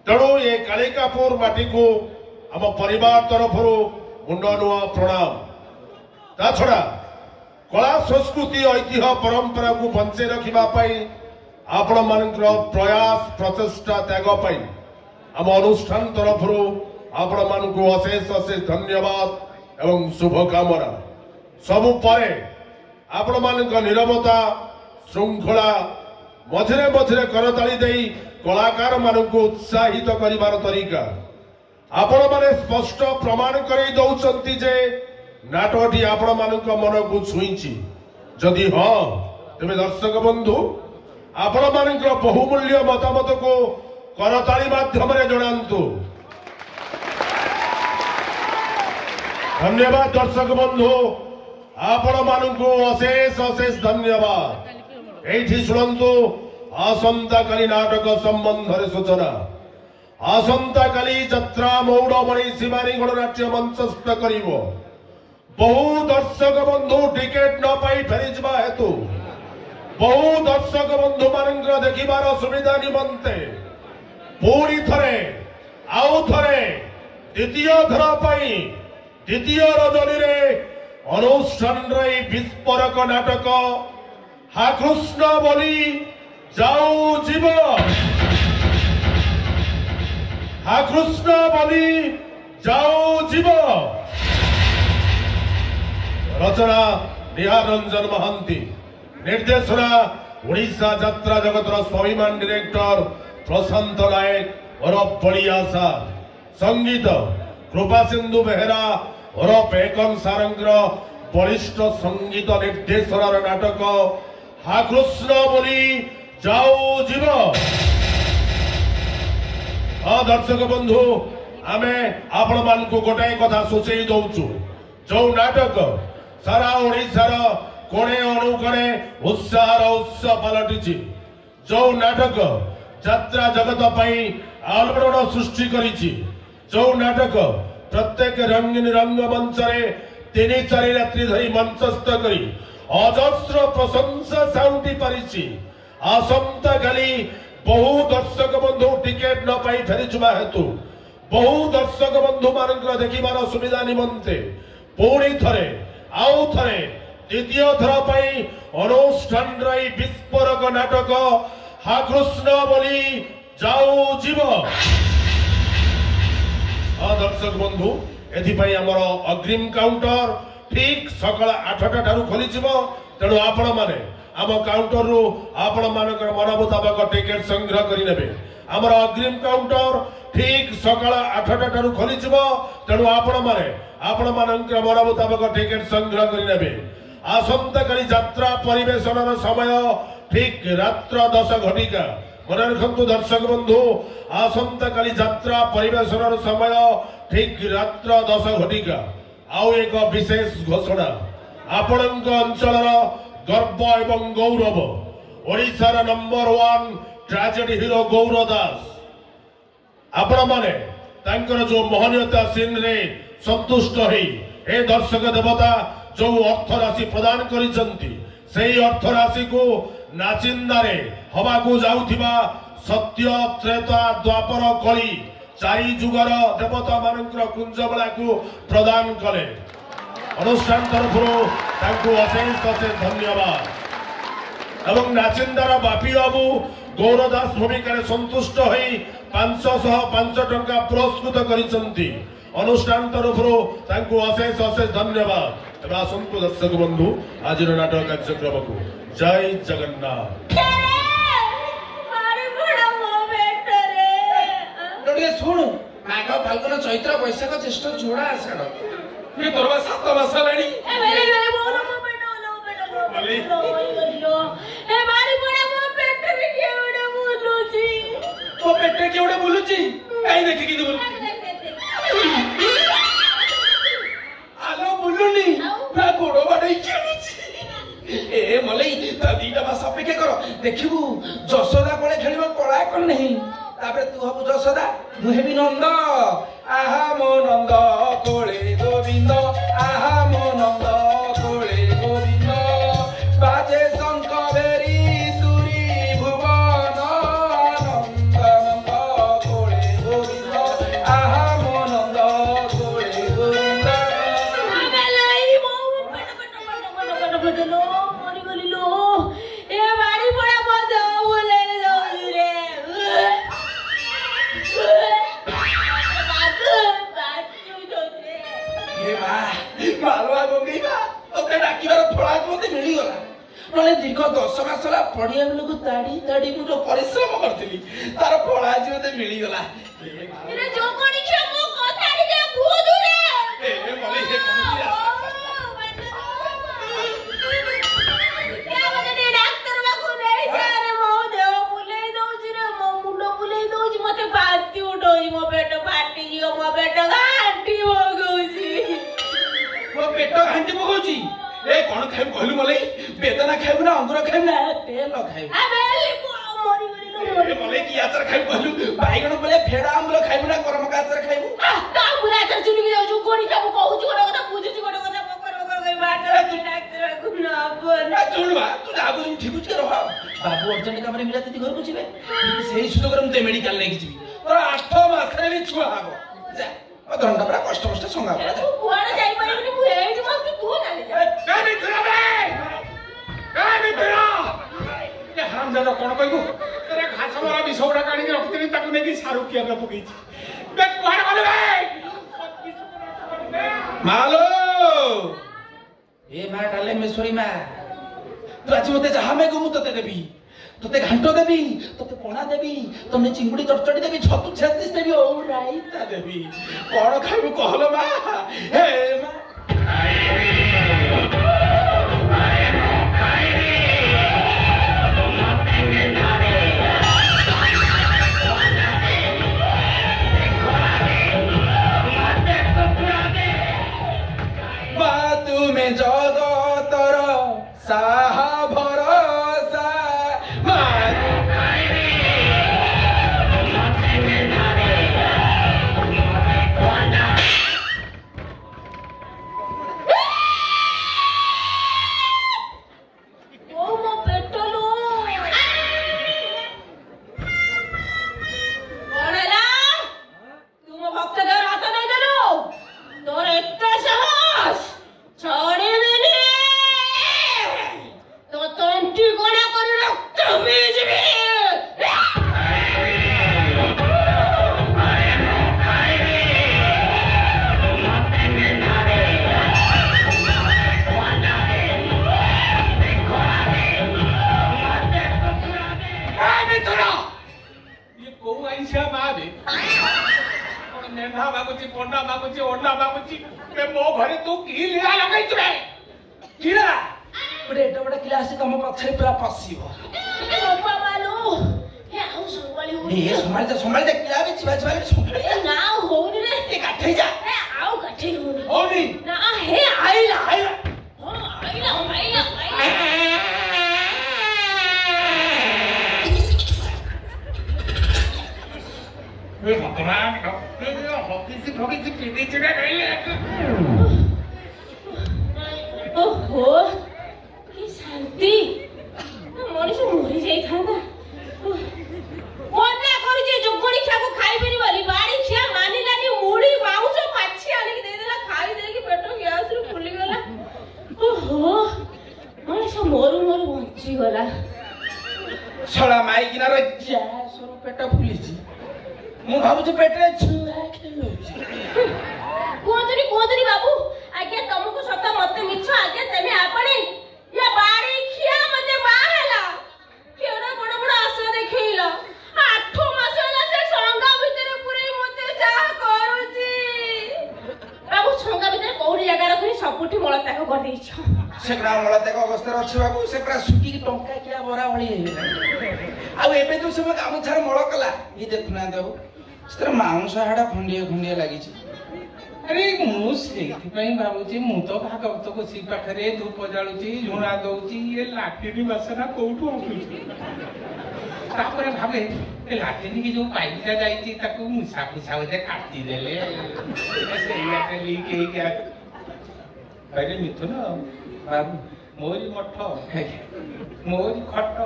तेणु ये कालिकापुर माटी को आम परिवार तरफ मुंड नुआ प्रणाम। ता छड़ा कला संस्कृति ऐतिह्य परंपरा को बंचे रखापी आपण मान प्रयास प्रचेषा त्याग आम अनुष्ठान तरफ आपण मान अशेष अशेष धन्यवाद एवं शुभकामना। सबु परे आपण मान निरवता श्रृंखला मझिरे मझिरे करताली दे कलाकार मान उत्साहित करिवार तरीका आपण माने स्पष्ट प्रमाण करै दउचंती जे नाटकटी आपण मानक मन को छुईची। जदि हाँ तेरे दर्शक बंधु आपण मानक बहुमूल्य मतामत को करताली माध्यम जनातु। धन्यवाद दर्शक बंधु आपण मानक अशेष अशेष धन्यवाद। एठी शुणु आसंता काली नाटक संबंध रे सूचना। आसंता काली जत्रा मौड़मणि शिवानी गणनाट्य मंचस्थ करिवो। बहु दर्शक बंधु टिकेट न पाई फेरी जबा हेतु बहु दर्शक बंधु मानक देखिबार सुविधा निमंते पूरी थरे आउ थरे द्वितीय थर पाई द्वितीय रजनी रे अनुष्ठान रे विस्फोरक नाटक हा कृष्ण बोली जाऊ जीव हा कृष्ण बोली जाऊ जीव रचना निहार रंजन महांती निर्देशना ओडिशा यात्रा जगतर स्वाभिमान डायरेक्टर प्रशांत नायक और बड़ी आशा संगीत कृपा सिंधु बेहेरा और एकम सारंग बलिष्ठ संगीत निर्देशना नाटक हा कृष्ण बोली जाऊ जीव। हाँ दर्शक बंधु आमे आपण मान को गोटाए कथा सूचई दउचु जो नाटक सारा ओडिशार कोणे अनुकोणे उत्साह उत्सव पलटिछि। जो नाटक यात्रा जगत पई आलोड़न सृष्टि करिछि। जो नाटक प्रत्येक रंगीन रंगमंच रे 3-4 रात्रि धरी मंचस्थ करी अजस्र प्रशंसा साउंटी पारिछि। आसंता काली बहु दर्शक बंधु टिकेट न पाई फेरी जुबा हेतु बहु दर्शक बंधु मानक देखिबार सुविधा निमंते पुणी थरे आउ थरे द्वितीय थर पाई अनुष्ठान रे विस्फोरक नाटक हा कृष्ण बोली जाऊ जीव। दर्शक बंधु एथिपाई आमर अग्रिम काउंटर ठीक सकाळ 8टा ठारू खोली जिवो। तेणु आपण माने आम काउंटर रु आपण मानकर मन मुताबक टिकेट संग्रह करि नेबे। आमर अग्रिम काउंटर ठीक सकाळ 8टा ठारू खोली जिवो। तेणु आपण माने आपण मानकर मन मुताबक टिकेट संग्रह करि नेबे। आसंता काली यात्रा परिवेशनर समय ठीक रात्र 10 घटिका। मन रखंतु दर्शक बंधु आसंता काली यात्रा परिवेशनर समय ठीक रात्र 10 घटिका। आउ एक विशेष घोषणा आपणक अंचलर गर्व एवं गौरव ओडिशार नंबर 1 ट्रेजेडी हीरो गौर दास आपण माने तांकर जो महनीयता सीन रे संतुष्ट होई ए दर्शक देवता जो अर्थ राशि प्रदान करिसंती सेही अर्थ राशि को नाचिंदारे हवा को जाउथिबा सत्य त्रेता द्वापर कली 4 जुगर देवता मानकर कुंजबला को प्रदान कले। अनुष्ठान तरफ अशेष अशेष धन्यवाद एवं नाचिंदार बापी बाबू गौरदास भूमिका संतुष्ट होई 505 टंका पुरस्कृत करिसंती। अनुष्ठान तरफ अशेष अशेष धन्यवाद। आसंतु दर्शक बंधु आज नाटक कार्यक्रम को जय जगन्नाथ। शुणु माघ फाल्गुन चैत्र वैशाख ज्येष्ठ जोड़ा आषाढ़ ये तोरवा 7 मास लानी पेटे केवड़े बुलुची काई देखि कि आलो बुलुनी ना गोड़ो बाडई खेलुची ए मलई ता 2 मास अपेक्षा कर देखिबू जसोदा कोले खेलिबो कला कोन नहीं तापरे तू हबु जसोदा मु हेबी नंद आहा मो नंद कोले गोविंद आहा मो नंद कोले गोविंद बाजे शंख बेरी तुरी भुवन नंद नंद कोले दीर्घ 10 मास होला पढ़िया बेलू को ताड़ी ताड़ी मु जो परिश्रम करथिली तार फल आज मते मिली गला रे जो कोनी छ मो कथाडी दे भूदुरे ए मले हे कोन दिया क्या बने डॉक्टर बाबू नहीं सारे मो देव बुले दउछि रे मो मुंडो बुले दउछि मते बाती उठोइ मो पेट फाटी जियो मो पेट घांटी हो गउछि मो पेट घांटी मगौछि ए कोन खाइब कहलु मले बेदना खाइब ना अंगुर खाइब ना तेल खाइब अबे मरी गली ए मले की आचार खाइब कहलु बाइगण बोले फेडा आमलो खाइब ना गरम का आचार खाइब ता बुला आचार चुनी के जाउ कोनी का कहउछि कोन କଥା बुझुछि कोन କଥା बकर गई बात डॉक्टर को ना बोल चुनवा तू जाबो ठीक छ रह बाबू अर्जेंट काम रे मिला दीदी घर को छिबे सेही सुतो करम ते मेडिकल लेके छिबी तोर 8 मास रे भी छुआ हाबो जा धंदा बड़ा कष्ट कष्ट संगा पड़ा तू कुआडे जाई परिबनी मु एठी मत तू नाले जा ए मित्र ए हरामजादा कोन कहबो तेरे घास मारा बिसौडा काढी के रखतिनी ताकु नेकी सारू किया में पकईछि बे कुआडे गले बे मालो ए मा डाले मेश्वरी मा तू आज मते जहा में गुमु तते देबी तते घांटो देबी तते पणा देबी तने चिंगुडी चटचटी देबी छतु छत्तीस देबी ओ राईता देबी कोन खाइबो कहलो मा हे मा में जगतर साहा भरोसा पाखरे धूप जालुची झुणा दउची ये लाटिनी बासना कोठू आसुची तापरे भाबे ए लाटिनी की जो पाइटा जाईची ताकू मुसा फुसा होते काटी देले सेया के लीक हे क्या अरे मिथुन बाबू मोरी मठ मोरी खट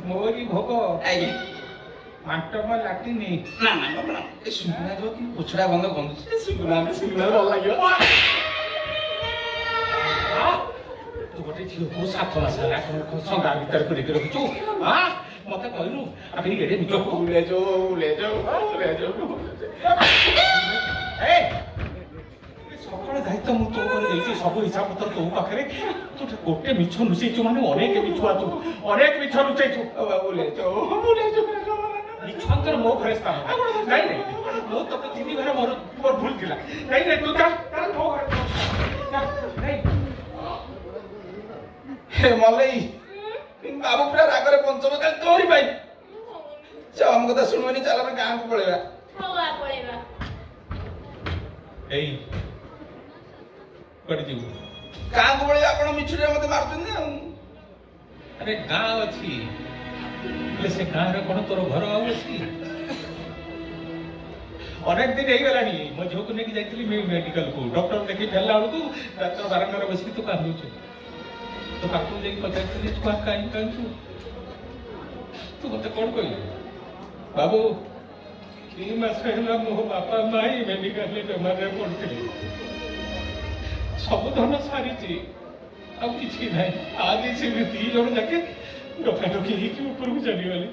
मोरी भोग आगे मांटमा लाटिनी ना ना बाबा ए सुना जो कि पुछड़ा बंद बंद सुना भल लागियो तू गोटे झील को 7 मास है संगा भीतर कर रखु हां मते कहलु अभी गेडे निको ले जाओ ए ସକାଳେ ଦାୟିତ୍ୱ ମୁଁ ତୋ ଉପରେ ଦେଇଛି ସବୁ ହିସାବ ପତ୍ର ତୋ ପାଖରେ ତୁ ଗୋଟେ ମିଛ ଲୁଚେଇଛୁ ମାନେ ଅନେକ ମିଛୁଆ ତୁ ଅନେକ ମିଛ ଲୁଚେଇଛୁ ମିଛଙ୍କର ମୋ ଘରେ ସ୍ଥାନ ନାଇଁ ନାଇଁ ମୁଁ ତୋତେ ଚିହ୍ନି ଘରେ ମୋର ଭୁଲ ଥିଲା ନାଇଁ ନାଇଁ ତୁ ଯା ମୋ ଘରେ ହେ ମଲେଇ ବାବୁ ପୁରା ରାଗରେ ପଞ୍ଚମ କାଲି ତୋରି ପାଇଁ ସେ ଆମ କଥା ଶୁଣିବନି ଚାଲ ଆମେ ଗାଁକୁ ପଳେଇବା ପଳେଇବା ଏଇ କୁଆଡେ ଯିବୁ ଗାଁକୁ ପଳେଇବା ଆପଣ ମିଛୁରେ ମତେ ମାରୁଛନ୍ତି ଆଉ ଆରେ ଗାଁ ଅଛି ହେଲେ ସେ ଗାଁରେ କଣ ତୋର ଘର ଆଉ ଅଛି ଅନେକ ଦିନ ହେଇଗଲାଣି ମୋ ଝିଅକୁ ନେଇକି ଯାଇଥିଲି ମେଡିକାଲକୁ ଡକ୍ଟର ଦେଖି ଫେରିଲା ବେଳକୁ ଡାକ୍ତର ବାରଣ୍ଡାରେ ବସିକି ତୁ କାନ୍ଦୁଛୁ ତୋ ପାଖକୁ ଯାଇକି ପଚାରିଥିଲି ଛୁଆ କାହିଁ କାନ୍ଦୁଛୁ ତୁ ମତେ କଣ କହିଲୁ ବାବୁ 3 ମାସ ହେଲା ମୋ ବାପା ମା ମେଡିକାଲରେ ବେମାରରେ ପଡୁଥିଲେ ସବୁ ଧନ ସାରିଛି ଆଉ କିଛି ନାହିଁ ଆଜି ସେ 2 ଜଣ ଯାକେ ଡକାଡକି ହେଇକି ଉପରକୁ ଚାଲିଗଲେ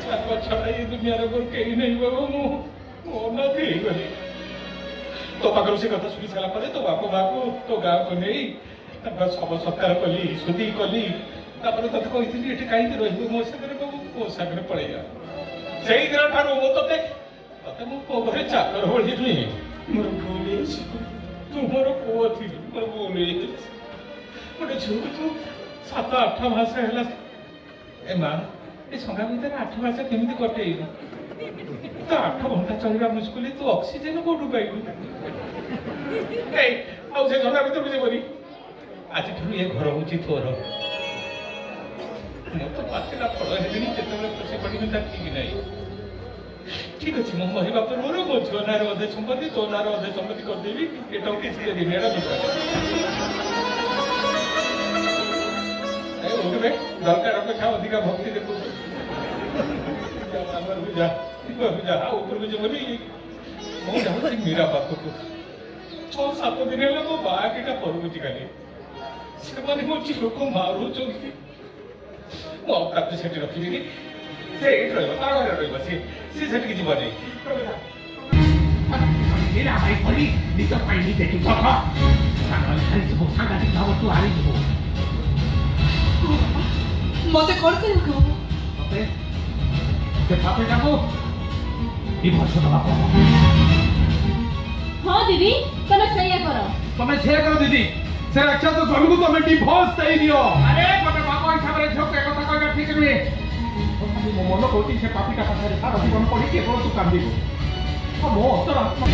ତାଙ୍କ ଛଡା ଏ ଦୁନିଆରେ ମୋର କେହି ନାହିଁ ବାବୁ ମୁଁ ଅନାଥ ହେଇଗଲି ତୋ ପାଖରୁ ସେ କଥା ଶୁଣି ସାରିଲା ପରେ ତୋ ବାପା ମାଆକୁ ତୋ ଗାଁକୁ ନେଇ ତାଙ୍କ ଶବ ସତ୍କାର କଲି ଶୁଦ୍ଧି କଲି ତାପରେ ତତେ କହିଥିଲି ଏଠି କାହିଁକି ରହିବୁ ମୋ ସାଙ୍ଗରେ ବାବୁ ମୋ ସାଙ୍ଗରେ ପଳେଇବା ସେଇଦିନ ଠାରୁ ମୁଁ ତତେ ମୁଁ ପୁଅ ଘରେ ଚାକର ଭଳି ନୁହେଁ ମୋର ଭୁଲ ହେଇଛି ତୁ ମୋର ପୁଅ ଥିଲୁ ମୋର ଭୁଲ ହେଇଯାଇଛି ଗୋଟେ ଝିଅକୁ ତୁ 7-8 ମାସ ହେଲା ଏ ମା ଏ ସଙ୍ଗା ଭିତରେ 8 ମାସ କେମିତି କଟେଇବୁ ତ 8 ଘଣ୍ଟା ଚଳିବା ମୁସ୍କିଲ ତୁ ଅକ୍ସିଜେନ କୋଉଠୁ ପାଇବୁ ଆଉ ସେ ସଙ୍ଗା ଭିତରକୁ ଯିବନି ଆଜିଠାରୁ ଏ ଘର ହଉଛି ତୋର ମୁଁ ତ ପାଚିଲା ଫଳ ହେଲିଣି ଯେତେବେଳେ ଖୁସି ପଡ଼ିବି ତା ଠିକ ନାହିଁ ଠିକ ଅଛି ମୁଁ ମରିବା ପୂର୍ବରୁ ମୋ ଝିଅ ନାଁରେ ଅଧେ ସମ୍ପତ୍ତି ତୋ ନାଁରେ ଅଧେ ସମ୍ପତ୍ତି କରିଦେବି ଏଟାକୁ କିଛି ଦେବିନି ଏଟା ଦରକାର ଅପେକ୍ଷା ଅଧିକା ଭକ୍ତି ଦେଖୁଛୁ ଉପରକୁ ଯିବନି ମୁଁ ଯାଉଛି ମୀରା ପାଖକୁ 6-7 ଦିନ ହେଲା ମୋ ବାହାଟା ପରବୁଛି ଖାଲି ସେମାନେ ମୋ ଝିଅକୁ ମାରୁଛନ୍ତି ମୁଁ ତାକୁ ସେଠି ରଖିବିନି ସେ ଏଇଠି ରହିବ ତା ଘରେ ରହିବ ସେ ସେଠିକି ଯିବନି ନିଜ ପାଇଁ ନିଜେ ତୁ ହାରିଯିବୁ ସାଂଘାତିକ ଭାବ ତୁ ହାରିଯିବୁ ମତେ କଣ କରିବାକୁ ହବ ମତେ ସେ ପାପିଟାକୁ ଡିଭୋର୍ସ ଦବାକୁ ହବ ହଁ ଦିଦି ତମେ ସେଇଆ କର ଦିଦି ସେ ରାକ୍ଷସ ସ୍ୱାମୀକୁ ତମେ ଡିଭୋର୍ସ ଦେଇଦିଅ ଆରେ ଗୋଟେ ବାପ ହିସାବରେ ଝିଅକୁ ଏକଥା କହିବା ଠିକ ନୁହେଁ ମୋ ମନ କହୁଛି ସେ ପାପିଟା ପାଖରେ ସାରା ଜୀବନ ପଡି କେବଳ ତୁ କାନ୍ଦିବୁ ମୋ ଅନ୍ତରାତ୍ମା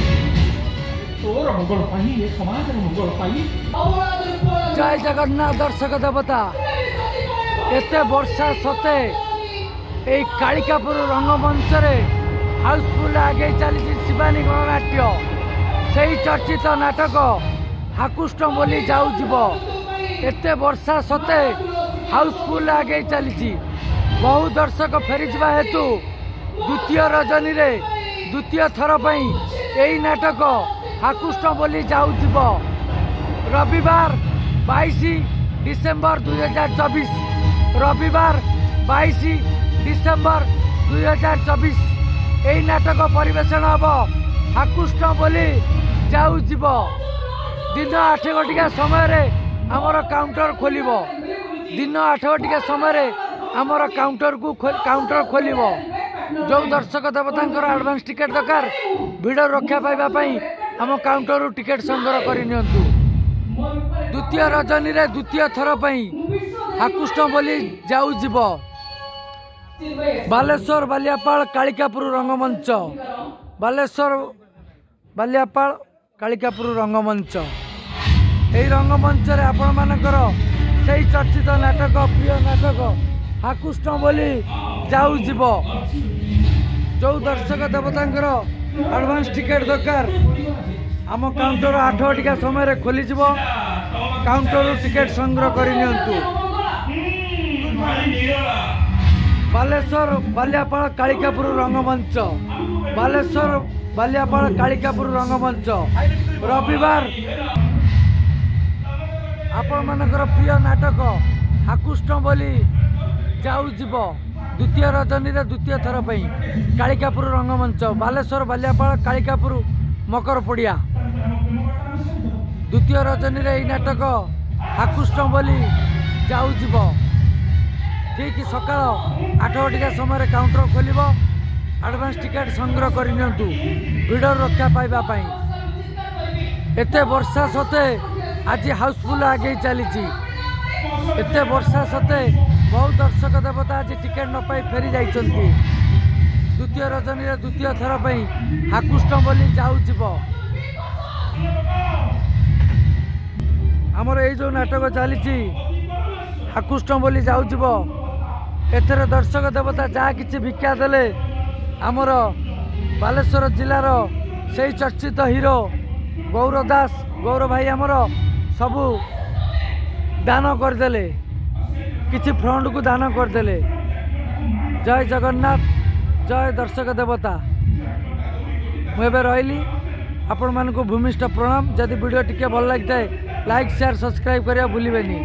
ତୋର ମଙ୍ଗଳ ପାଇଁ ଏ ସମାଜର ମଙ୍ଗଳ ପାଇଁ ଜୟ ଜଗନ୍ନାଥ ଦର୍ଶକ ଦେବତା एते वर्षा सते এই কালিকাপুর রঙ্গমঞ্চরে হাউসফুল আগে চালিছি শিবানী গণনাট্য সেই চর্চিত নাটক হাকুষ্ট বলি যাও যাব এতে বর্ষা সতে হাউসফুল আগে চালিছি বহু দর্শক ফেরি যা হেতু দ্বিতীয় রজনী রে দ্বিতীয় থর পাই এই নাটক হাকুষ্ট বলি যাও যাব রবিবার 22 ডিসেম্বর 2024 रविवार 22 डिसेम्बर 2024 এই নাটক পরিবেশন হব হাকুষ্ট বলি যাও যাব दिन 8 घटिका समय आमर काउंटर खोल दिन 8 घटिका समय आमर काउंटर खोल जो दर्शक देवता एडवांस टिकेट दरकार भिड़ रक्षा पाइबापी आम काउंटर टिकेट संग्रह करनी द्वितीय रजनी रे द्वितीय थर हाकुष्ट बोली जाऊ जीव बालेश्वर बालियापाल कालिकापुर रंगमंच बालेश्वर बालियापाल कालिकापुर रंगमंच यही रंगमंच रे आपण मानकर सही चर्चित नाटक प्रिय नाटक हाकुष्ट बोली जाऊ जीव जो दर्शक देवता एडवांस टिकेट दरकार आम काउंटर 8 घटिका समय खोली काउंटर टिकेट संग्रह करनी बालेश्वर बालियापाल कालिकापुर रंगमंच बालेश्वर बालियापाल कालिकापुर रंगमंच रविवार आपण मानकर प्रिय नाटक हाकुष्ट बोली जाऊ जीव द्वितीय रजनी रे द्वितीय थर कालिकापुर रंगमंच बालेश्वर बालियापाल कालिकापुर मकर पड़िया। द्वितीय रजनी रे नाटक हाकुष्ट बोली जाऊब ठीक सका 8 घटिका समय काउंटर खोल एडवांस टिकेट संग्रह करनी भिड़ रक्षा पाइबापी एत वर्षा सते आज हाउसफुल आगे चली एत वर्षा सते बहुत दर्शक देवता आज टिकेट न पाई फेरी जाइछन्ति द्वितीय रजनी रे द्वितीय थर पई हाकुष्ट बोली जाऊब आमर ये जो नाटक चली हाकुष्ट बोली जाऊब एथर दर्शक देवता जहाँ किसी भिक्षा देले आमर बालेश्वर जिलार से चर्चित हीरो गौर दास गौर भाई आमर सबू दान करदेले किछि फ्रंट को दान करदेले। जय जगन्नाथ जय दर्शक देवता मुझे रही आपण मानक भूमिष्ठ प्रणाम। जदि वीडियो टिके भल लगी लाइक शेयर सब्सक्राइब करिया भूलिबेनी।